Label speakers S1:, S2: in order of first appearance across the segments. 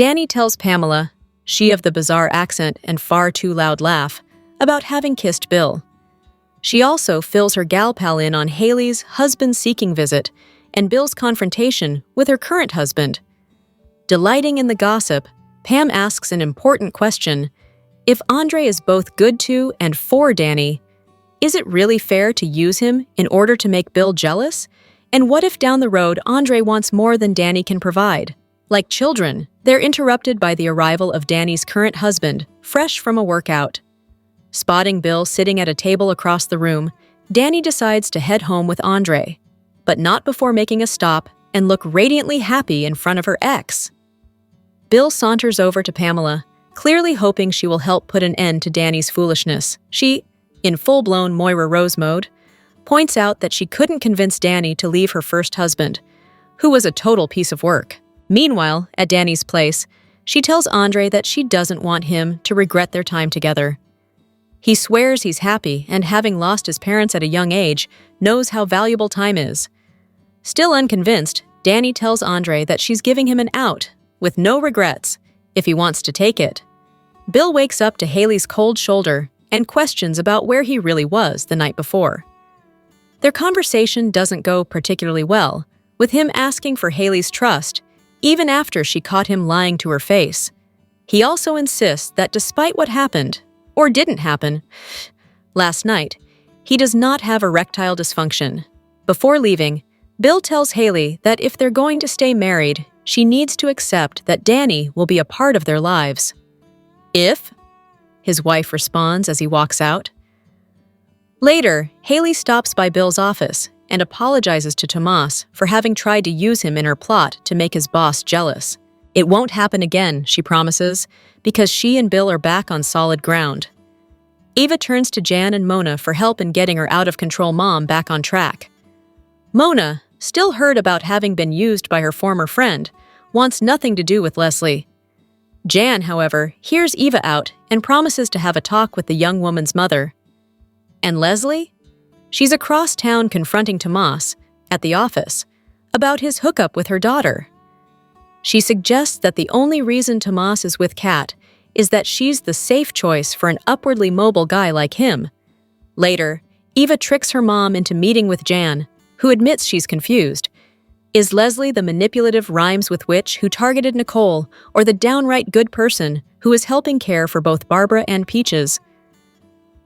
S1: Dani tells Pamela, she of the bizarre accent and far too loud laugh, about having kissed Bill. She also fills her gal pal in on Hayley's husband-seeking visit and Bill's confrontation with her current husband. Delighting in the gossip, Pam asks an important question. If Andre is both good to and for Dani, is it really fair to use him in order to make Bill jealous? And what if down the road Andre wants more than Dani can provide? Like children, they're interrupted by the arrival of Dani's current husband, fresh from a workout. Spotting Bill sitting at a table across the room, Dani decides to head home with Andre, but not before making a stop and look radiantly happy in front of her ex. Bill saunters over to Pamela, clearly hoping she will help put an end to Dani's foolishness. She, in full-blown Moira Rose mode, points out that she couldn't convince Dani to leave her first husband, who was a total piece of work. Meanwhile, at Dani's place, she tells Andre that she doesn't want him to regret their time together. He swears he's happy and, having lost his parents at a young age, knows how valuable time is. Still unconvinced, Dani tells Andre that she's giving him an out, with no regrets, if he wants to take it. Bill wakes up to Hayley's cold shoulder and questions about where he really was the night before. Their conversation doesn't go particularly well, with him asking for Hayley's trust, even after she caught him lying to her face. He also insists that despite what happened, or didn't happen, last night, he does not have erectile dysfunction. Before leaving, Bill tells Hayley that if they're going to stay married, she needs to accept that Dani will be a part of their lives. If? His wife responds as he walks out. Later, Hayley stops by Bill's office and apologizes to Tomas for having tried to use him in her plot to make his boss jealous. It won't happen again, she promises, because she and Bill are back on solid ground. Eva turns to Jan and Mona for help in getting her out-of-control mom back on track. Mona, still hurt about having been used by her former friend, wants nothing to do with Leslie. Jan, however, hears Eva out and promises to have a talk with the young woman's mother. And Leslie? She's across town confronting Tomas, at the office, about his hookup with her daughter. She suggests that the only reason Tomas is with Kat is that she's the safe choice for an upwardly mobile guy like him. Later, Eva tricks her mom into meeting with Jan, who admits she's confused. Is Leslie the manipulative rhymes with witch who targeted Nicole, or the downright good person who is helping care for both Barbara and Peaches?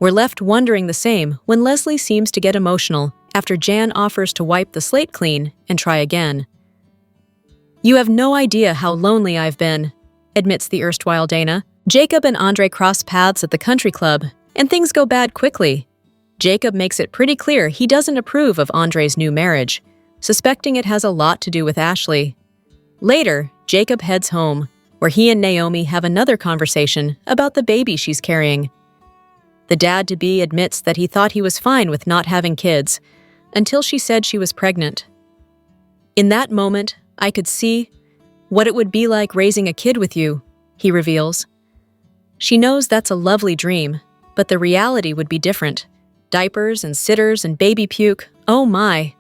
S1: We're left wondering the same when Leslie seems to get emotional after Jan offers to wipe the slate clean and try again. You have no idea how lonely I've been, admits the erstwhile Dana. Jacob and Andre cross paths at the country club, and things go bad quickly. Jacob makes it pretty clear he doesn't approve of Andre's new marriage, suspecting it has a lot to do with Ashley. Later, Jacob heads home, where he and Naomi have another conversation about the baby she's carrying. The dad-to-be admits that he thought he was fine with not having kids, until she said she was pregnant. In that moment, I could see what it would be like raising a kid with you, he reveals. She knows that's a lovely dream, but the reality would be different. Diapers and sitters and baby puke, oh my.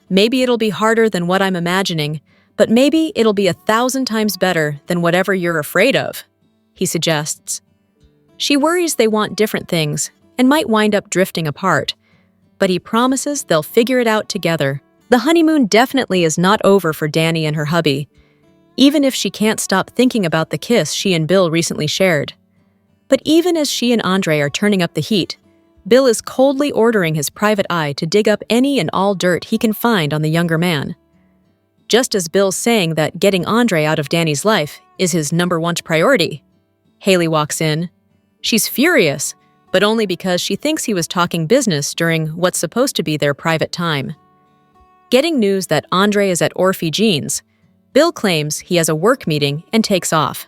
S1: Maybe it'll be harder than what I'm imagining, but maybe it'll be 1,000 times better than whatever you're afraid of, he suggests. She worries they want different things and might wind up drifting apart, but he promises they'll figure it out together. The honeymoon definitely is not over for Dani and her hubby, even if she can't stop thinking about the kiss she and Bill recently shared. But even as she and Andre are turning up the heat, Bill is coldly ordering his private eye to dig up any and all dirt he can find on the younger man. Just as Bill's saying that getting Andre out of Dani's life is his #1 priority. Hayley walks in. She's furious, but only because she thinks he was talking business during what's supposed to be their private time. Getting news that Andre is at Orphe Jean's, Bill claims he has a work meeting and takes off.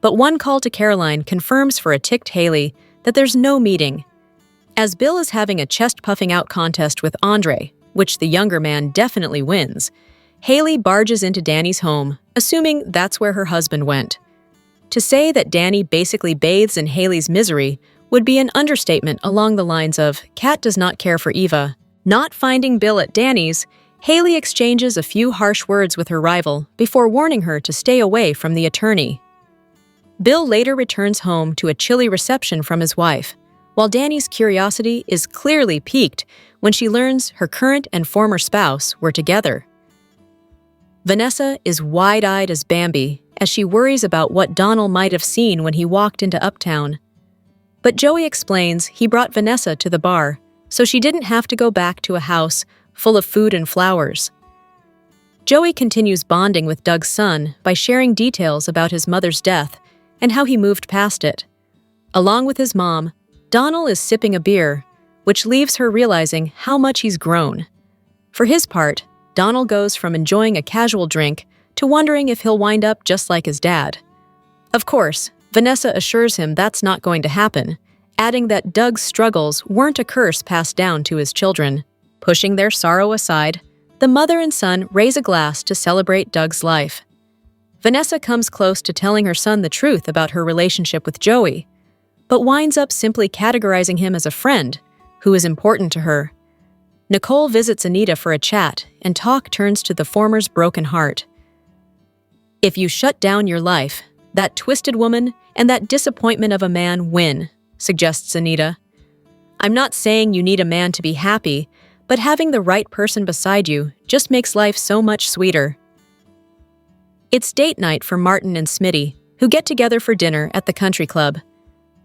S1: But one call to Caroline confirms for a ticked Hayley that there's no meeting. As Bill is having a chest-puffing out contest with Andre, which the younger man definitely wins, Hayley barges into Dani's home, assuming that's where her husband went. To say that Dani basically bathes in Hayley's misery would be an understatement along the lines of, Kat does not care for Eva. Not finding Bill at Dani's, Hayley exchanges a few harsh words with her rival before warning her to stay away from the attorney. Bill later returns home to a chilly reception from his wife, while Dani's curiosity is clearly piqued when she learns her current and former spouse were together. Vanessa is wide-eyed as Bambi as she worries about what Donald might have seen when he walked into Uptown. But Joey explains he brought Vanessa to the bar, so she didn't have to go back to a house full of food and flowers. Joey continues bonding with Doug's son by sharing details about his mother's death and how he moved past it. Along with his mom, Donald is sipping a beer, which leaves her realizing how much he's grown. For his part, Donald goes from enjoying a casual drink to wondering if he'll wind up just like his dad. Of course, Vanessa assures him that's not going to happen, adding that Doug's struggles weren't a curse passed down to his children. Pushing their sorrow aside, the mother and son raise a glass to celebrate Doug's life. Vanessa comes close to telling her son the truth about her relationship with Joey, but winds up simply categorizing him as a friend who is important to her. Nicole visits Anita for a chat, and talk turns to the former's broken heart. If you shut down your life, that twisted woman and that disappointment of a man win, suggests Anita. I'm not saying you need a man to be happy, but having the right person beside you just makes life so much sweeter. It's date night for Martin and Smitty, who get together for dinner at the country club.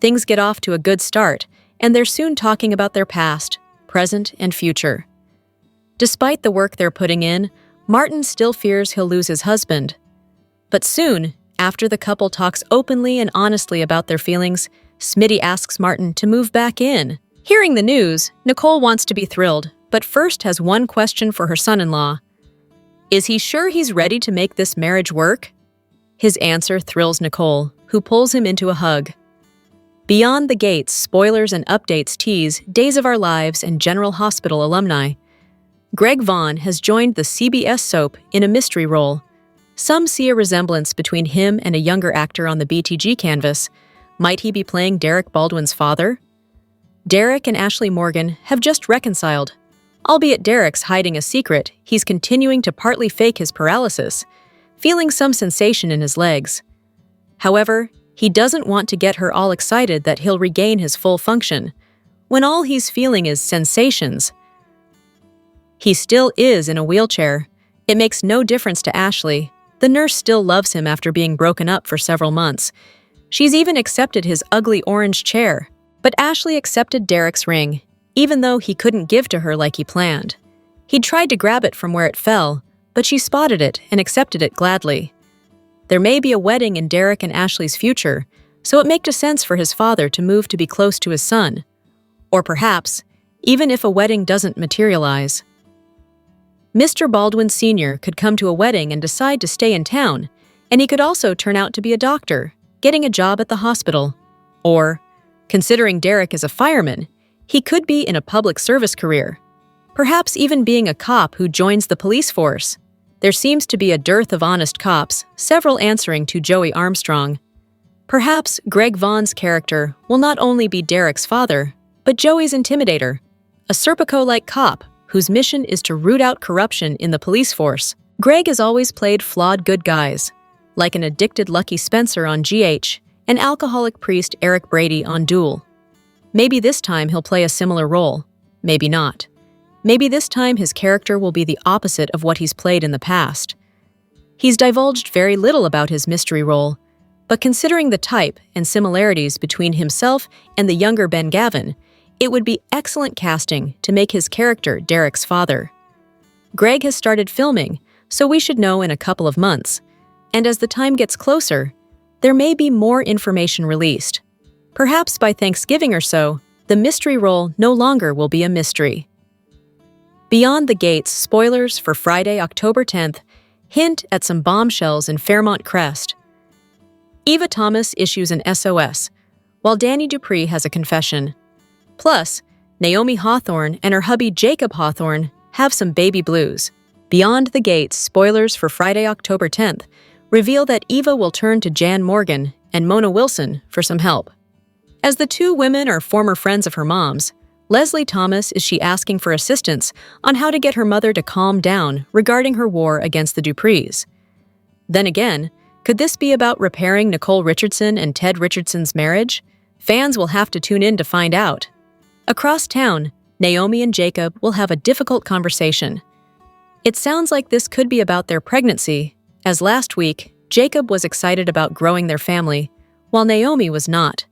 S1: Things get off to a good start, and they're soon talking about their past, present, and future. Despite the work they're putting in, Martin still fears he'll lose his husband. But soon, after the couple talks openly and honestly about their feelings, Smitty asks Martin to move back in. Hearing the news, Nicole wants to be thrilled, but first has one question for her son-in-law. Is he sure he's ready to make this marriage work? His answer thrills Nicole, who pulls him into a hug. Beyond the Gates, spoilers and updates tease Days of Our Lives and General Hospital alumni. Greg Vaughn has joined the CBS soap in a mystery role. Some see a resemblance between him and a younger actor on the BTG canvas. Might he be playing Derek Baldwin's father? Derek and Ashley Morgan have just reconciled. Albeit Derek's hiding a secret, he's continuing to partly fake his paralysis, feeling some sensation in his legs. However, he doesn't want to get her all excited that he'll regain his full function, when all he's feeling is sensations. He still is in a wheelchair. It makes no difference to Ashley. The nurse still loves him after being broken up for several months. She's even accepted his ugly orange chair. But Ashley accepted Derek's ring, even though he couldn't give to her like he planned. He'd tried to grab it from where it fell, but she spotted it and accepted it gladly. There may be a wedding in Derek and Ashley's future, so it makes sense for his father to move to be close to his son. Or perhaps, even if a wedding doesn't materialize. Mr. Baldwin Sr. could come to a wedding and decide to stay in town, and he could also turn out to be a doctor, getting a job at the hospital. Or, considering Derek is a fireman, he could be in a public service career. Perhaps even being a cop who joins the police force. There seems to be a dearth of honest cops, several answering to Joey Armstrong. Perhaps Greg Vaughn's character will not only be Derek's father, but Joey's intimidator, a Serpico-like cop whose mission is to root out corruption in the police force. Greg has always played flawed good guys, like an addicted Lucky Spencer on GH and alcoholic priest Eric Brady on Duel. Maybe this time he'll play a similar role, maybe not. Maybe this time his character will be the opposite of what he's played in the past. He's divulged very little about his mystery role, but considering the type and similarities between himself and the younger Ben Gavin, it would be excellent casting to make his character Derek's father. Greg has started filming, so we should know in a couple of months, and as the time gets closer, there may be more information released. Perhaps by Thanksgiving or so, the mystery role no longer will be a mystery. Beyond the Gates spoilers for Friday, October 10th hint at some bombshells in Fairmont Crest. Eva Thomas issues an SOS, while Dani Dupree has a confession. Plus, Naomi Hawthorne and her hubby Jacob Hawthorne have some baby blues. Beyond the Gates spoilers for Friday, October 10th reveal that Eva will turn to Jan Morgan and Mona Wilson for some help. As the two women are former friends of her mom's, Leslie Thomas is she asking for assistance on how to get her mother to calm down regarding her war against the Duprees. Then again, could this be about repairing Nicole Richardson and Ted Richardson's marriage? Fans will have to tune in to find out. Across town, Naomi and Jacob will have a difficult conversation. It sounds like this could be about their pregnancy, as last week, Jacob was excited about growing their family, while Naomi was not.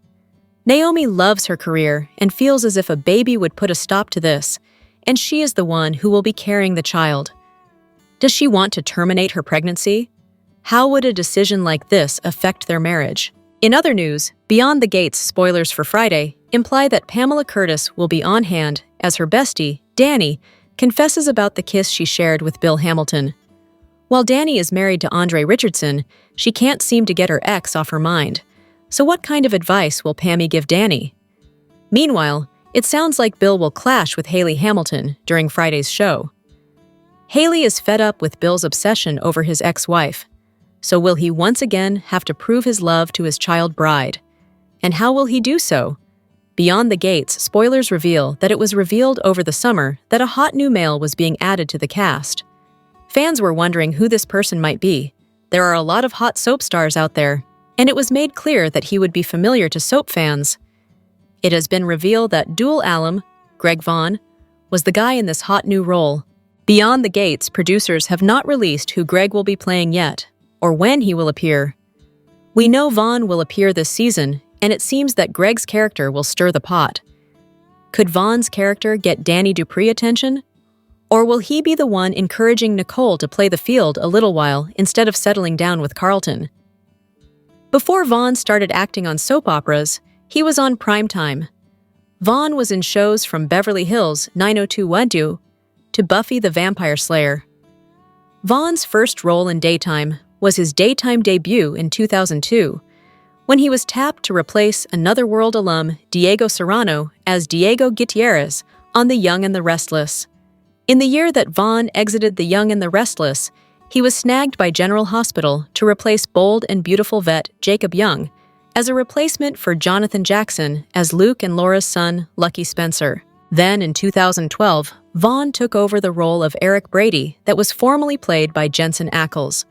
S1: Naomi loves her career and feels as if a baby would put a stop to this, and she is the one who will be carrying the child. Does she want to terminate her pregnancy? How would a decision like this affect their marriage? In other news, Beyond the Gates spoilers for Friday imply that Pamela Curtis will be on hand as her bestie, Dani, confesses about the kiss she shared with Bill Hamilton. While Dani is married to Andre Richardson, she can't seem to get her ex off her mind. So what kind of advice will Pammy give Dani? Meanwhile, it sounds like Bill will clash with Hayley Hamilton during Friday's show. Hayley is fed up with Bill's obsession over his ex-wife. So will he once again have to prove his love to his child bride? And how will he do so? Beyond the Gates, spoilers reveal that it was revealed over the summer that a hot new male was being added to the cast. Fans were wondering who this person might be. There are a lot of hot soap stars out there, and it was made clear that he would be familiar to soap fans. It has been revealed that dual alum, Greg Vaughn, was the guy in this hot new role. Beyond the Gates, producers have not released who Greg will be playing yet, or when he will appear. We know Vaughn will appear this season, and it seems that Greg's character will stir the pot. Could Vaughn's character get Dani Dupree attention? Or will he be the one encouraging Nicole to play the field a little while instead of settling down with Carlton? Before Vaughn started acting on soap operas, he was on primetime. Vaughn was in shows from Beverly Hills 90210 to Buffy the Vampire Slayer. Vaughn's first role in daytime was his daytime debut in 2002, when he was tapped to replace Another World alum Diego Serrano as Diego Gutierrez on The Young and the Restless. In the year that Vaughn exited The Young and the Restless, he was snagged by General Hospital to replace bold and beautiful vet Jacob Young as a replacement for Jonathan Jackson as Luke and Laura's son, Lucky Spencer. Then, in 2012, Vaughn took over the role of Eric Brady that was formerly played by Jensen Ackles.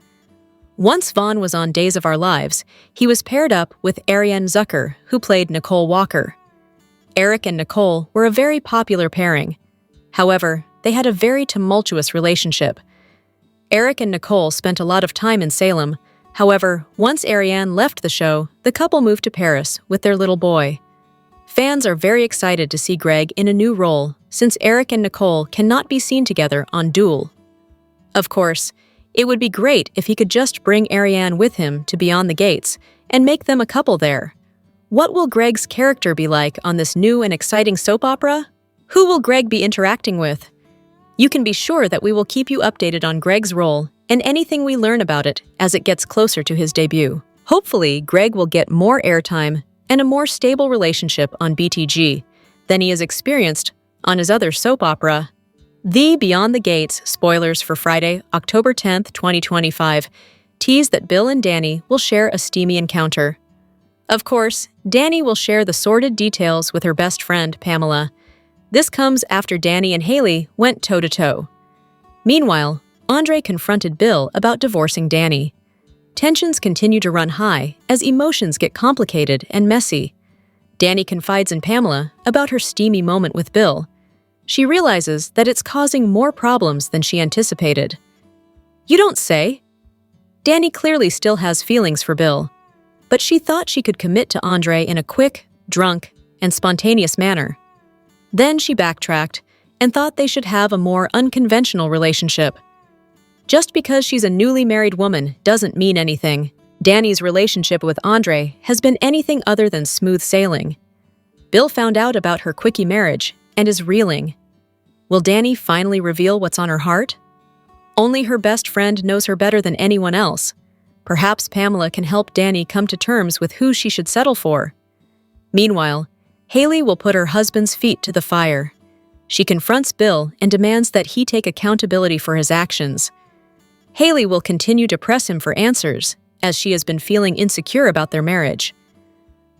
S1: Once Vaughn was on Days of Our Lives, he was paired up with Ariane Zucker, who played Nicole Walker. Eric and Nicole were a very popular pairing. However, they had a very tumultuous relationship. Eric and Nicole spent a lot of time in Salem. However, once Ariane left the show, the couple moved to Paris with their little boy. Fans are very excited to see Greg in a new role, since Eric and Nicole cannot be seen together on Duel. Of course, it would be great if he could just bring Ariane with him to Beyond the Gates and make them a couple there. What will Greg's character be like on this new and exciting soap opera? Who will Greg be interacting with? You can be sure that we will keep you updated on Greg's role and anything we learn about it as it gets closer to his debut. Hopefully, Greg will get more airtime and a more stable relationship on BTG than he has experienced on his other soap opera. The Beyond the Gates spoilers for Friday, October 10th, 2025, tease that Bill and Dani will share a steamy encounter. Of course, Dani will share the sordid details with her best friend, Pamela. This comes after Dani and Hayley went toe-to-toe. Meanwhile, Andre confronted Bill about divorcing Dani. Tensions continue to run high as emotions get complicated and messy. Dani confides in Pamela about her steamy moment with Bill. She realizes that it's causing more problems than she anticipated. "You don't say?" Dani clearly still has feelings for Bill, but she thought she could commit to Andre in a quick, drunk, and spontaneous manner. Then she backtracked and thought they should have a more unconventional relationship. Just because she's a newly married woman doesn't mean anything. Dani's relationship with Andre has been anything other than smooth sailing. Bill found out about her quickie marriage and is reeling. Will Dani finally reveal what's on her heart? Only her best friend knows her better than anyone else. Perhaps Pamela can help Dani come to terms with who she should settle for. Meanwhile, Hayley will put her husband's feet to the fire. She confronts Bill and demands that he take accountability for his actions. Hayley will continue to press him for answers, as she has been feeling insecure about their marriage.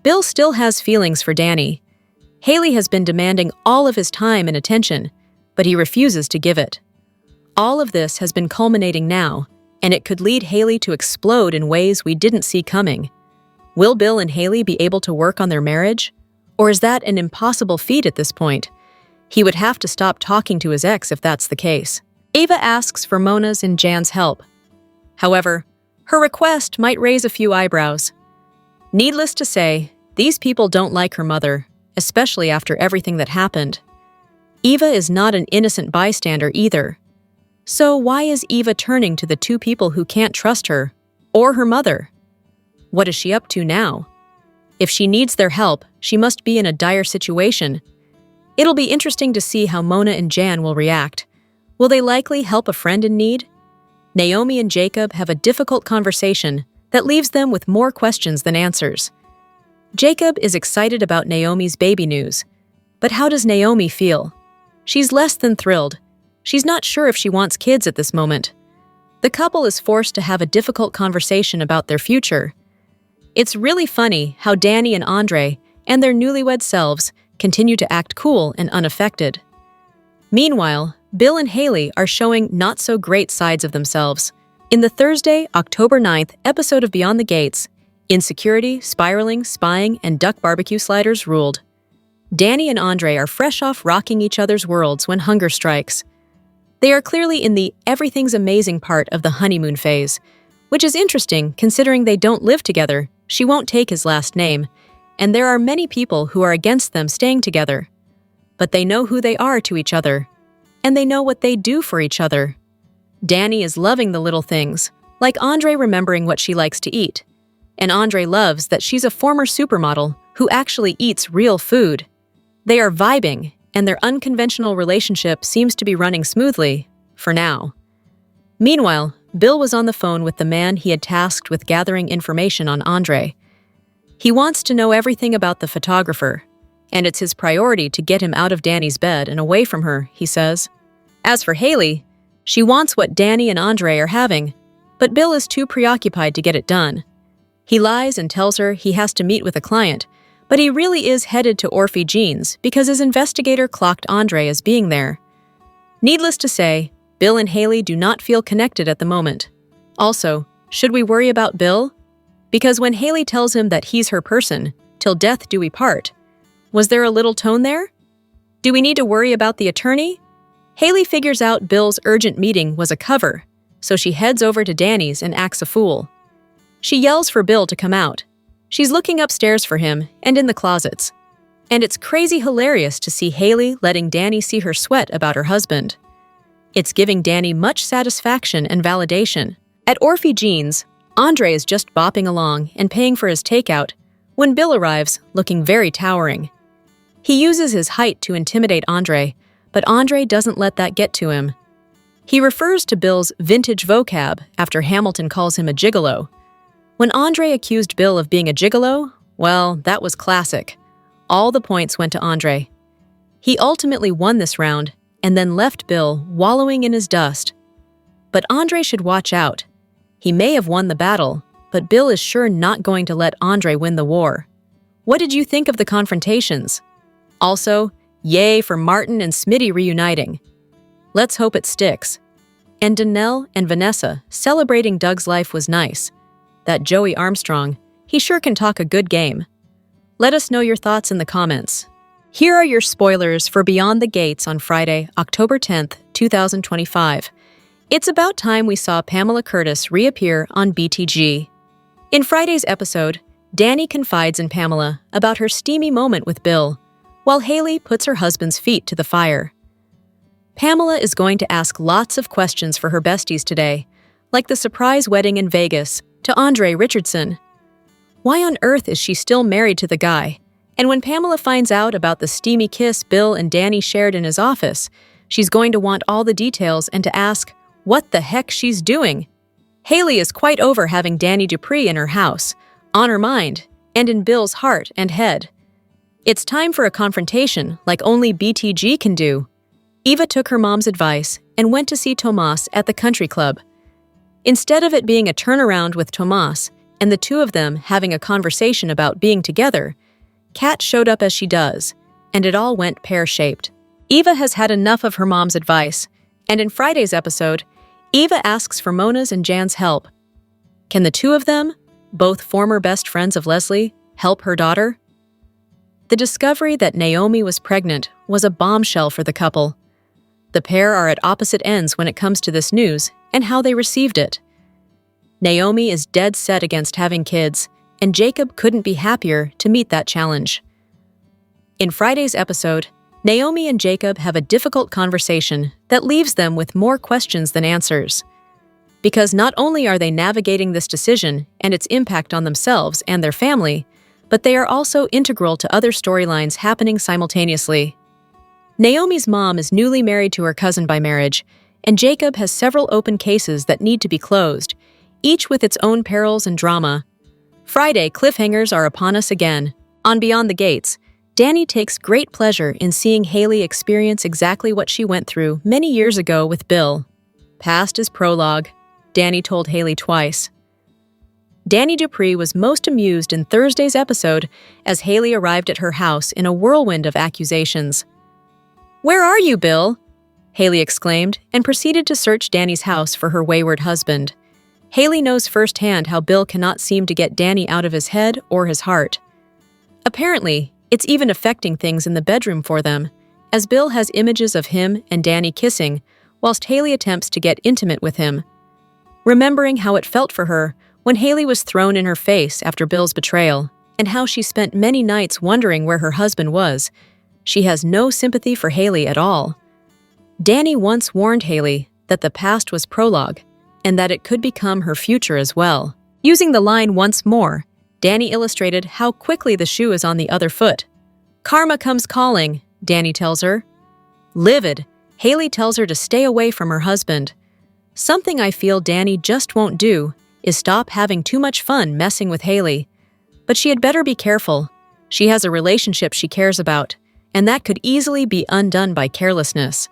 S1: Bill still has feelings for Dani. Hayley has been demanding all of his time and attention, but he refuses to give it. All of this has been culminating now, and it could lead Hayley to explode in ways we didn't see coming. Will Bill and Hayley be able to work on their marriage? Or is that an impossible feat at this point? He would have to stop talking to his ex if that's the case. Ava asks for Mona's and Jan's help. However, her request might raise a few eyebrows. Needless to say, these people don't like her mother, especially after everything that happened. Eva is not an innocent bystander either. So why is Eva turning to the two people who can't trust her, or her mother? What is she up to now? If she needs their help, she must be in a dire situation. It'll be interesting to see how Mona and Jan will react. Will they likely help a friend in need? Naomi and Jacob have a difficult conversation that leaves them with more questions than answers. Jacob is excited about Naomi's baby news. But how does Naomi feel? She's less than thrilled. She's not sure if she wants kids at this moment. The couple is forced to have a difficult conversation about their future. It's really funny how Dani and Andre and their newlywed selves continue to act cool and unaffected. Meanwhile, Bill and Hayley are showing not-so-great sides of themselves. In the Thursday, October 9th episode of Beyond the Gates, insecurity, spiraling, spying, and duck barbecue sliders ruled. Dani and Andre are fresh off rocking each other's worlds when hunger strikes. They are clearly in the everything's amazing part of the honeymoon phase, which is interesting considering they don't live together. She won't take his last name, and there are many people who are against them staying together. But they know who they are to each other, and they know what they do for each other. Dani is loving the little things, like Andre remembering what she likes to eat. And Andre loves that she's a former supermodel who actually eats real food. They are vibing, and their unconventional relationship seems to be running smoothly, for now. Meanwhile, Bill was on the phone with the man he had tasked with gathering information on Andre. He wants to know everything about the photographer, and it's his priority to get him out of Dani's bed and away from her, he says. As for Hayley, she wants what Dani and Andre are having, but Bill is too preoccupied to get it done. He lies and tells her he has to meet with a client, but he really is headed to Orphe Jeans because his investigator clocked Andre as being there. Needless to say, Bill and Hayley do not feel connected at the moment. Also, should we worry about Bill? Because when Hayley tells him that he's her person, till death do we part, was there a little tone there? Do we need to worry about the attorney? Hayley figures out Bill's urgent meeting was a cover, so she heads over to Dani's and acts a fool. She yells for Bill to come out. She's looking upstairs for him and in the closets. And it's crazy hilarious to see Hayley letting Dani see her sweat about her husband. It's giving Dani much satisfaction and validation. At Orphe Jeans, Andre is just bopping along and paying for his takeout when Bill arrives, looking very towering. He uses his height to intimidate Andre, but Andre doesn't let that get to him. He refers to Bill's vintage vocab after Hamilton calls him a gigolo. When Andre accused Bill of being a gigolo, well, that was classic. All the points went to Andre. He ultimately won this round and then left Bill wallowing in his dust. But Andre should watch out. He may have won the battle, but Bill is sure not going to let Andre win the war. What did you think of the confrontations? Also, yay for Martin&Smitty reuniting. Let's hope it sticks. And Danelle and Vanessa celebrating Doug's life was nice. That Joey Armstrong, he sure can talk a good game. Let us know your thoughts in the comments. Here are your spoilers for Beyond the Gates on Friday, October 10th, 2025. It's about time we saw Pamela Curtis reappear on BTG. In Friday's episode, Dani confides in Pamela about her steamy moment with Bill, while Hayley puts her husband's feet to the fire. Pamela is going to ask lots of questions for her besties today, like the surprise wedding in Vegas to Andre Richardson. Why on earth is she still married to the guy? And when Pamela finds out about the steamy kiss Bill and Dani shared in his office, she's going to want all the details and to ask what the heck she's doing. Hayley is quite over having Dani Dupree in her house, on her mind, and in Bill's heart and head. It's time for a confrontation like only BTG can do. Eva took her mom's advice and went to see Tomas at the country club. Instead of it being a turnaround with Tomas and the two of them having a conversation about being together, Kat showed up as she does, and it all went pear-shaped. Eva has had enough of her mom's advice, and in Friday's episode, Eva asks for Mona's and Jan's help. Can the two of them, both former best friends of Leslie, help her daughter? The discovery that Naomi was pregnant was a bombshell for the couple. The pair are at opposite ends when it comes to this news and how they received it. Naomi is dead set against having kids, and Jacob couldn't be happier to meet that challenge. In Friday's episode, Naomi and Jacob have a difficult conversation that leaves them with more questions than answers. Because not only are they navigating this decision and its impact on themselves and their family, but they are also integral to other storylines happening simultaneously. Naomi's mom is newly married to her cousin by marriage, and Jacob has several open cases that need to be closed, each with its own perils and drama. Friday, cliffhangers are upon us again. On Beyond the Gates, Dani takes great pleasure in seeing Hayley experience exactly what she went through many years ago with Bill. Past is prologue, Dani told Hayley twice. Dani Dupree was most amused in Thursday's episode as Hayley arrived at her house in a whirlwind of accusations. "Where are you, Bill?" Hayley exclaimed and proceeded to search Dani's house for her wayward husband. Hayley knows firsthand how Bill cannot seem to get Dani out of his head or his heart. Apparently, it's even affecting things in the bedroom for them, as Bill has images of him and Dani kissing, whilst Hayley attempts to get intimate with him. Remembering how it felt for her when Hayley was thrown in her face after Bill's betrayal, and how she spent many nights wondering where her husband was, she has no sympathy for Hayley at all. Dani once warned Hayley that the past was prologue, and that it could become her future as well. Using the line once more, Dani illustrated how quickly the shoe is on the other foot. "Karma comes calling," Dani tells her. Livid, Hayley tells her to stay away from her husband. Something I feel Dani just won't do is stop having too much fun messing with Hayley. But she had better be careful. She has a relationship she cares about, and that could easily be undone by carelessness.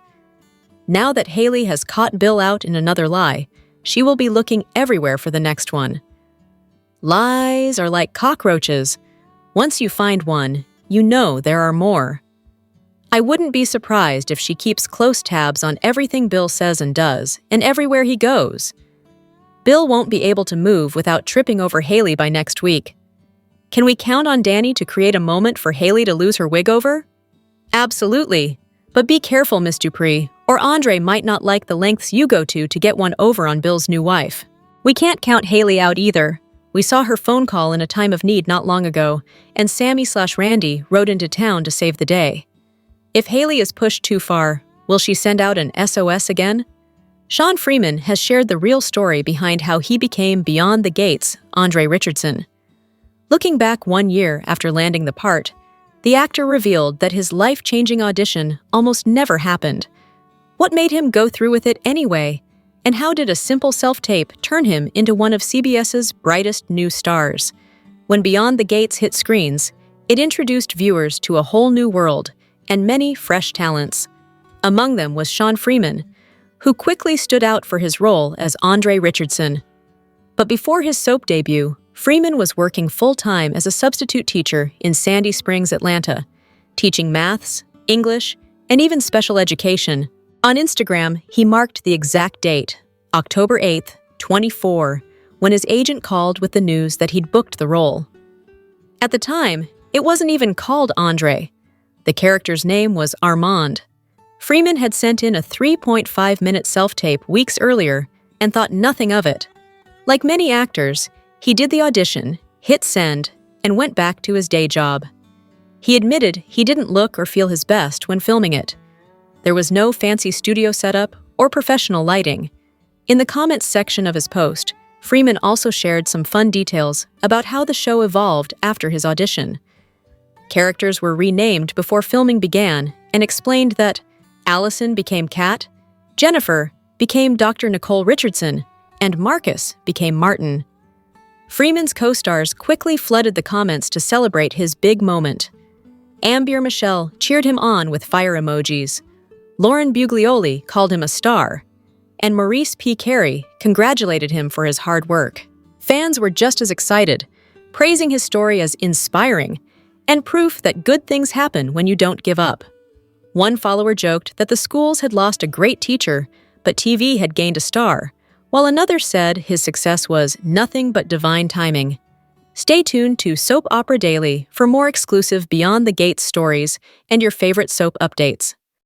S1: Now that Hayley has caught Bill out in another lie, she will be looking everywhere for the next one. Lies are like cockroaches. Once you find one, you know there are more. I wouldn't be surprised if she keeps close tabs on everything Bill says and does, and everywhere he goes. Bill won't be able to move without tripping over Hayley by next week. Can we count on Dani to create a moment for Hayley to lose her wig over? Absolutely. But be careful, Miss Dupree, or Andre might not like the lengths you go to get one over on Bill's new wife. We can't count Hayley out either. We saw her phone call in a time of need not long ago, and Sammy/Randy rode into town to save the day. If Hayley is pushed too far, will she send out an SOS again? Sean Freeman has shared the real story behind how he became Beyond the Gates, Andre Richardson. Looking back 1 year after landing the part, the actor revealed that his life-changing audition almost never happened. What made him go through with it anyway? And how did a simple self-tape turn him into one of CBS's brightest new stars? When Beyond the Gates hit screens, it introduced viewers to a whole new world and many fresh talents. Among them was Sean Freeman, who quickly stood out for his role as Andre Richardson. But before his soap debut, Freeman was working full-time as a substitute teacher in Sandy Springs, Atlanta, teaching maths, English, and even special education. On Instagram, he marked the exact date, October 8th, 24, when his agent called with the news that he'd booked the role. At the time, it wasn't even called Andre. The character's name was Armand. Freeman had sent in a 3.5-minute self-tape weeks earlier and thought nothing of it. Like many actors, he did the audition, hit send, and went back to his day job. He admitted he didn't look or feel his best when filming it. There was no fancy studio setup or professional lighting. In the comments section of his post, Freeman also shared some fun details about how the show evolved after his audition. Characters were renamed before filming began and explained that Allison became Kat, Jennifer became Dr. Nicole Richardson, and Marcus became Martin. Freeman's co-stars quickly flooded the comments to celebrate his big moment. Ambier Michelle cheered him on with fire emojis. Lauren Buglioli called him a star, and Maurice P. Carey congratulated him for his hard work. Fans were just as excited, praising his story as inspiring, and proof that good things happen when you don't give up. One follower joked that the schools had lost a great teacher, but TV had gained a star, while another said his success was nothing but divine timing. Stay tuned to Soap Opera Daily for more exclusive Beyond the Gates stories and your favorite soap updates.